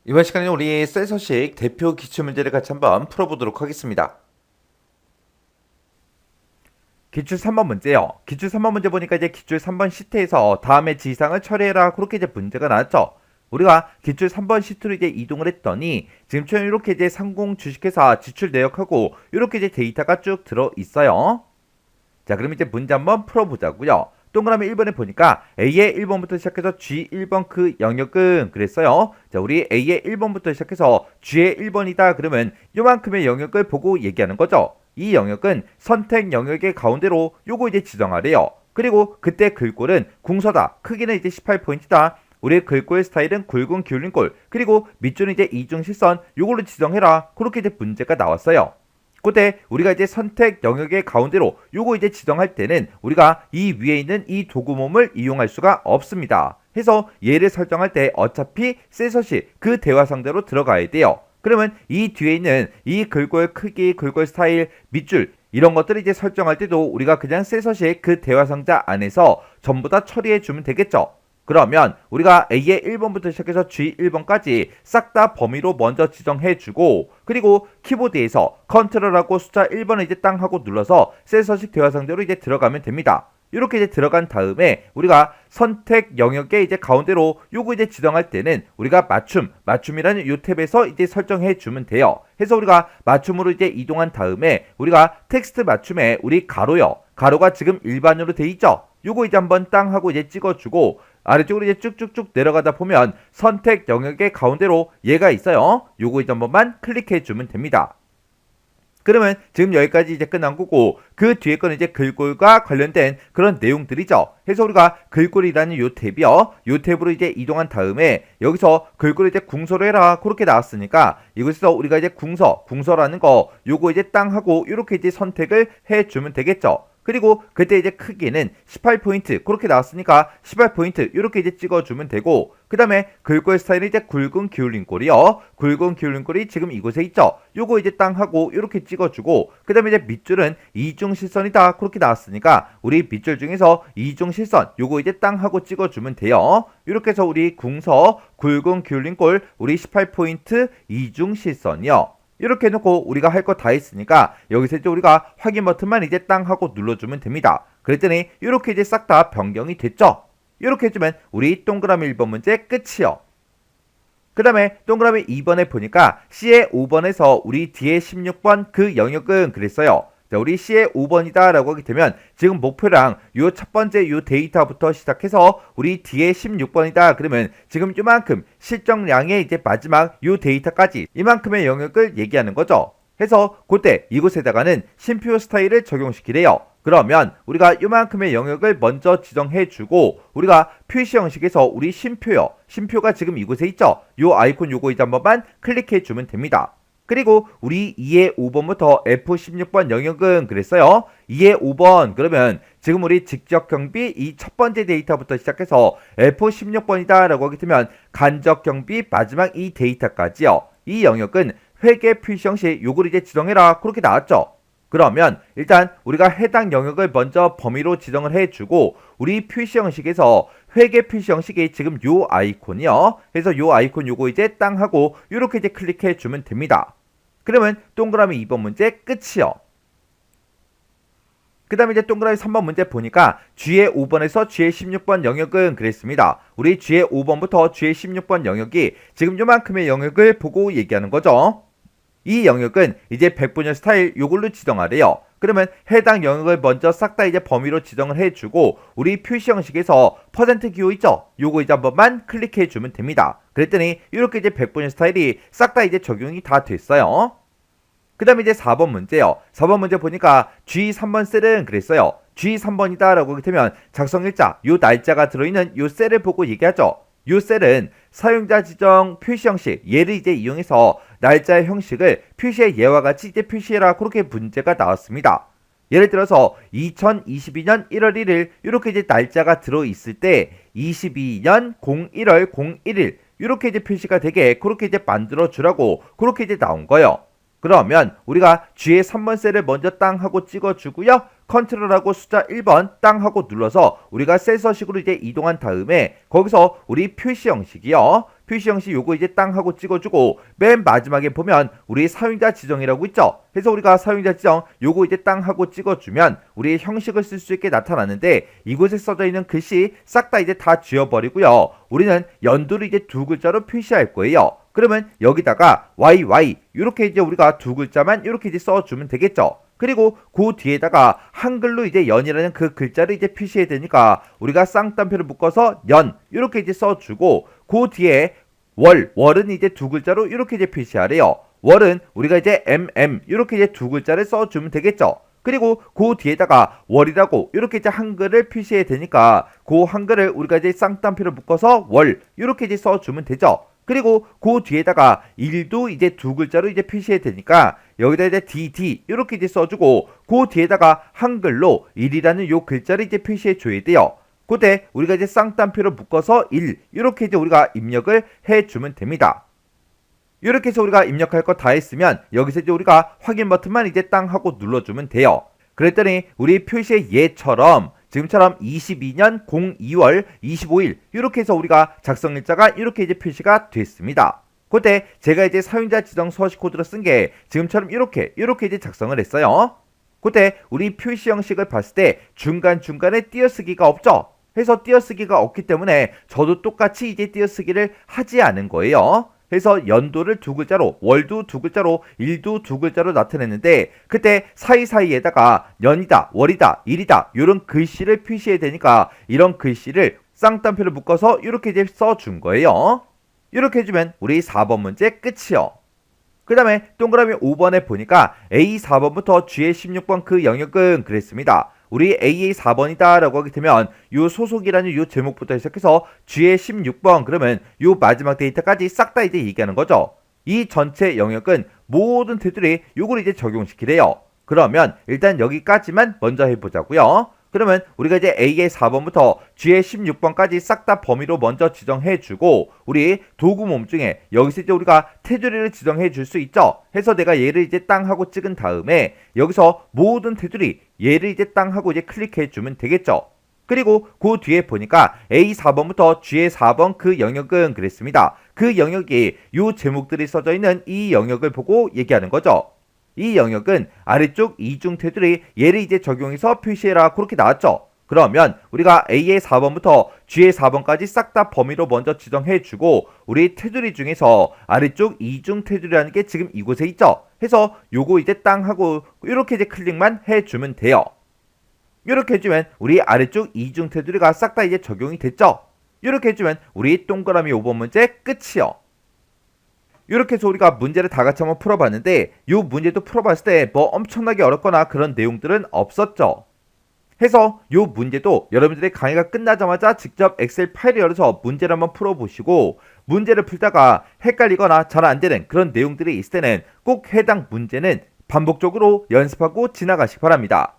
이번 시간에는 우리 셀서식 대표 기출문제를 같이 한번 풀어보도록 하겠습니다. 기출 3번 문제요. 기출 3번 문제 보니까 이제 기출 3번 시트에서 다음의 지상을 처리해라 그렇게 이제 문제가 나왔죠. 우리가 기출 3번 시트로 이제 이동을 했더니 지금처럼 이렇게 이제 상공 주식회사 지출 내역하고 이렇게 이제 데이터가 쭉 들어 있어요. 자, 그럼 이제 문제 한번 풀어보자고요. 동그라미 1번에 보니까 A의 1번부터 시작해서 G 1번 그 영역은 그랬어요. 자, 우리 A의 1번부터 시작해서 G의 1번이다 그러면 요만큼의 영역을 보고 얘기하는 거죠. 이 영역은 선택 영역의 가운데로 요거 이제 지정하래요. 그리고 그때 글꼴은 궁서다. 크기는 이제 18포인트다. 우리의 글꼴 스타일은 굵은 기울인 꼴. 그리고 밑줄은 이제 이중실선 요걸로 지정해라. 그렇게 이제 문제가 나왔어요. 그때 우리가 이제 선택 영역의 가운데로 요거 이제 지정할 때는 우리가 이 위에 있는 이 도구몸을 이용할 수가 없습니다. 해서 얘를 설정할 때 어차피 셀서시 그 대화 상대로 들어가야 돼요. 그러면 이 뒤에 있는 이 글꼴 크기, 글꼴 스타일, 밑줄 이런 것들을 이제 설정할 때도 우리가 그냥 셀서시 그 대화 상자 안에서 전부 다 처리해 주면 되겠죠. 그러면 우리가 A의 1번부터 시작해서 G 1번까지 싹 다 범위로 먼저 지정해주고 그리고 키보드에서 컨트롤하고 숫자 1번을 이제 땅 하고 눌러서 셀서식 대화 상대로 이제 들어가면 됩니다. 이렇게 이제 들어간 다음에 우리가 선택 영역의 이제 가운데로 요거 이제 지정할 때는 우리가 맞춤이라는 요 탭에서 이제 설정해 주면 돼요. 해서 우리가 맞춤으로 이제 이동한 다음에 우리가 텍스트 맞춤에 우리 가로요. 가로가 지금 일반으로 돼 있죠. 요거 이제 한번 땅 하고 이제 찍어주고 아래쪽으로 이제 쭉쭉쭉 내려가다 보면 선택 영역의 가운데로 얘가 있어요. 요거 이제 한번만 클릭해 주면 됩니다. 그러면 지금 여기까지 이제 끝난 거고 그 뒤에 거는 이제 글꼴과 관련된 그런 내용들이죠. 해서 우리가 글꼴이라는 요 탭이요. 요 탭으로 이제 이동한 다음에 여기서 글꼴을 이제 궁서로 해라 그렇게 나왔으니까 이곳에서 우리가 이제 궁서라는 거 요거 이제 땅 하고 이렇게 이제 선택을 해 주면 되겠죠. 그리고 그때 이제 크기는 18포인트 그렇게 나왔으니까 18포인트 이렇게 이제 찍어주면 되고 그 다음에 글꼴 스타일은 이제 굵은 기울인 꼴이요. 굵은 기울인 꼴이 지금 이곳에 있죠. 요거 이제 땅 하고 이렇게 찍어주고 그 다음에 이제 밑줄은 이중실선이다 그렇게 나왔으니까 우리 밑줄 중에서 이중실선 요거 이제 땅 하고 찍어주면 돼요. 이렇게 해서 우리 궁서 굵은 기울인 꼴 우리 18포인트 이중실선이요. 이렇게 해놓고 우리가 할 거 다 했으니까 여기서 이제 우리가 확인 버튼만 이제 땅 하고 눌러주면 됩니다. 그랬더니 이렇게 이제 싹 다 변경이 됐죠. 이렇게 해주면 우리 동그라미 1번 문제 끝이요. 그 다음에 동그라미 2번에 보니까 C의 5번에서 우리 D의 16번 그 영역은 그랬어요. 자, 우리 C의 5번이다 라고 하게 되면 지금 목표랑 요 첫 번째 요 데이터부터 시작해서 우리 D의 16번이다 그러면 지금 이만큼 실정량의 이제 마지막 요 데이터까지 이만큼의 영역을 얘기하는 거죠. 해서 그때 이곳에다가는 쉼표 스타일을 적용시키래요. 그러면 우리가 이만큼의 영역을 먼저 지정해주고 우리가 표시 형식에서 우리 쉼표요. 쉼표가 지금 이곳에 있죠. 요 아이콘 요거 이제 한번만 클릭해주면 됩니다. 그리고 우리 2의 5번부터 F16번 영역은 그랬어요. 2의 5번 그러면 지금 우리 직접 경비 이 첫 번째 데이터부터 시작해서 F16번이다 라고 하게 되면 간접 경비 마지막 이 데이터까지요. 이 영역은 회계 표시 형식 요걸 이제 지정해라 그렇게 나왔죠. 그러면 일단 우리가 해당 영역을 먼저 범위로 지정을 해주고 우리 표시 형식에서 회계 표시 형식이 지금 요 아이콘이요. 그래서 요 아이콘 요거 이제 땅 하고 이렇게 이제 클릭해 주면 됩니다. 그러면 동그라미 2번 문제 끝이요. 그 다음에 이제 동그라미 3번 문제 보니까 G의 5번에서 G의 16번 영역은 그랬습니다. 우리 G의 5번부터 G의 16번 영역이 지금 요만큼의 영역을 보고 얘기하는 거죠. 이 영역은 이제 백분열 스타일 요걸로 지정하래요. 그러면 해당 영역을 먼저 싹 다 이제 범위로 지정을 해주고 우리 표시 형식에서 퍼센트 기호 있죠? 요거 이제 한번만 클릭해 주면 됩니다. 그랬더니 이렇게 이제 백분열 스타일이 싹 다 이제 적용이 다 됐어요. 그 다음에 이제 4번 문제요. 4번 문제 보니까 G3번 셀은 그랬어요. G3번이다 라고 하게 되면 작성일자 요 날짜가 들어있는 요 셀을 보고 얘기하죠. 요 셀은 사용자 지정 표시 형식 얘를 이제 이용해서 날짜의 형식을 표시의 예와 같이 이제 표시해라 그렇게 문제가 나왔습니다. 예를 들어서 2022년 1월 1일 이렇게 이제 날짜가 들어있을 때 22년 01월 01일 이렇게 이제 표시가 되게 그렇게 이제 만들어 주라고 그렇게 이제 나온 거예요. 그러면 우리가 G의 3번 셀을 먼저 땅 하고 찍어주고요. 컨트롤하고 숫자 1번 땅 하고 눌러서 우리가 셀서식으로 이제 이동한 다음에 거기서 우리 표시 형식이요. 표시 형식 요거 이제 땅 하고 찍어주고 맨 마지막에 보면 우리 사용자 지정이라고 있죠. 그래서 우리가 사용자 지정 요거 이제 땅 하고 찍어주면 우리의 형식을 쓸 수 있게 나타나는데 이곳에 써져 있는 글씨 싹 다 이제 다 지워버리고요. 우리는 연도를 이제 두 글자로 표시할 거예요. 그러면 여기다가 YY 이렇게 이제 우리가 두 글자만 이렇게 이제 써주면 되겠죠. 그리고 그 뒤에다가 한글로 이제 연이라는 그 글자를 이제 표시해야 되니까 우리가 쌍따옴표를 묶어서 연 이렇게 이제 써주고 그 뒤에 월은 이제 두 글자로 이렇게 이제 표시하래요. 월은 우리가 이제 이렇게 이제 두 글자를 써주면 되겠죠. 그리고 그 뒤에다가 월이라고 이렇게 이제 한글을 표시해야 되니까 그 한글을 우리가 이제 쌍따옴표를 묶어서 월 이렇게 이제 써주면 되죠. 그리고 그 뒤에다가 일도 이제 두 글자로 이제 표시해야 되니까 여기다 이제 DD 이렇게 이제 써주고 그 뒤에다가 한글로 일이라는 요 글자를 이제 표시해 줘야 돼요. 그때 우리가 이제 쌍따옴표로 묶어서 일 이렇게 이제 우리가 입력을 해주면 됩니다. 이렇게 해서 우리가 입력할 거 다 했으면 여기서 이제 우리가 확인 버튼만 이제 땅 하고 눌러주면 돼요. 그랬더니 우리 표시의 예처럼 지금처럼 22년 02월 25일 이렇게 해서 우리가 작성일자가 이렇게 이제 표시가 됐습니다. 그때 제가 이제 사용자 지정 서식 코드로 쓴 게 지금처럼 이렇게 이제 작성을 했어요. 그때 우리 표시 형식을 봤을 때 중간중간에 띄어쓰기가 없죠. 해서 띄어쓰기가 없기 때문에 저도 똑같이 이제 띄어쓰기를 하지 않은 거예요. 그래서 연도를 두 글자로, 월도 두 글자로, 일도 두 글자로 나타냈는데 그때 사이사이에다가 년이다, 월이다, 일이다 이런 글씨를 표시해야 되니까 이런 글씨를 쌍따옴표를 묶어서 이렇게 이제 써준 거예요. 이렇게 해주면 우리 4번 문제 끝이요. 그 다음에 동그라미 5번에 보니까 A 4번부터 G의 16번 그 영역은 그랬습니다. 우리 AA 4번이다 라고 하게 되면 요 소속이라는 요 제목부터 시작해서 G의 16번 그러면 요 마지막 데이터까지 싹 다 이제 얘기하는 거죠. 이 전체 영역은 모든 테두리 요걸 이제 적용시키래요. 그러면 일단 여기까지만 먼저 해보자고요. 그러면 우리가 이제 A의 4번부터 G의 16번까지 싹 다 범위로 먼저 지정해주고 우리 도구 몸 중에 여기서 이제 우리가 테두리를 지정해 줄 수 있죠. 해서 내가 얘를 이제 땅 하고 찍은 다음에 여기서 모든 테두리 얘를 이제 땅 하고 이제 클릭해 주면 되겠죠. 그리고 그 뒤에 보니까 A 4번부터 G의 4번 그 영역은 그랬습니다. 그 영역이 요 제목들이 써져 있는 이 영역을 보고 얘기하는 거죠. 이 영역은 아래쪽 이중 테두리 얘를 이제 적용해서 표시해라 그렇게 나왔죠. 그러면 우리가 A의 4번부터 G의 4번까지 싹 다 범위로 먼저 지정해주고 우리 테두리 중에서 아래쪽 이중 테두리라는 게 지금 이곳에 있죠. 해서 요거 이제 땅 하고 이렇게 이제 클릭만 해주면 돼요. 이렇게 해주면 우리 아래쪽 이중 테두리가 싹 다 이제 적용이 됐죠. 이렇게 해주면 우리 동그라미 5번 문제 끝이요. 이렇게 해서 우리가 문제를 다 같이 한번 풀어봤는데 이 문제도 풀어봤을 때 뭐 엄청나게 어렵거나 그런 내용들은 없었죠. 해서 이 문제도 여러분들의 강의가 끝나자마자 직접 엑셀 파일을 열어서 문제를 한번 풀어보시고 문제를 풀다가 헷갈리거나 잘 안되는 그런 내용들이 있을 때는 꼭 해당 문제는 반복적으로 연습하고 지나가시기 바랍니다.